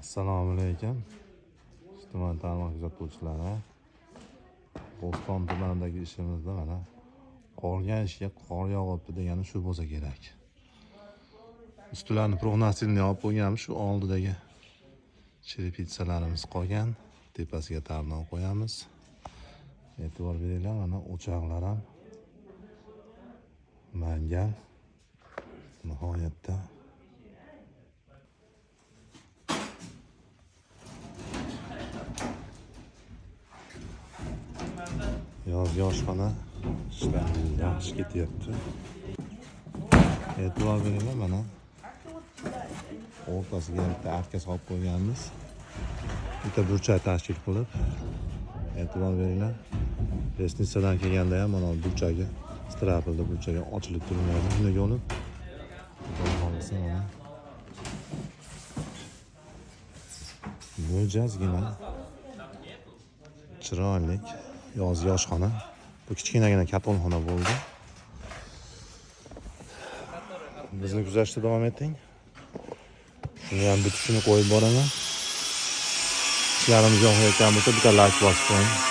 Assalomu alaykum. Ijtimoiy tarmoq kuzatuvchilari. Bo'ston tumanidagi ishimizda mana qolgan ishga qor yog'ibdi degani shu bo'lsa kerak. Ustilarni prognastilni olib qo'yganmiz, shu oldidagi chiripitsalarimiz qolgan. Tepasiga tarnov qo'yamiz. E'tibor beringlar, mana o'choqlar ham mangal. Nihoyatda yozgi oshxona ishlari yaxshi ketyapti. E'tibor beringlar, mana o'rtasiga bitta arka solib qo'yganmiz. Bitta burchak tashkil qilib, e'tibor beringlar. Lestnitsadan kelganda ham mana burchagi strapilda burchagi ochilib turmaydi. Shunday bo'lib, mana mo'jazgina chiroyli yozgi oshxona. Bu kichkinagina katonxona bo'ldi. Bizni kuzatishda davom eting. Shuni ham bitishini qo'yib boraman. Ishlarimiz yoqayotgan bo'lsa bitta like bosib qo'ying.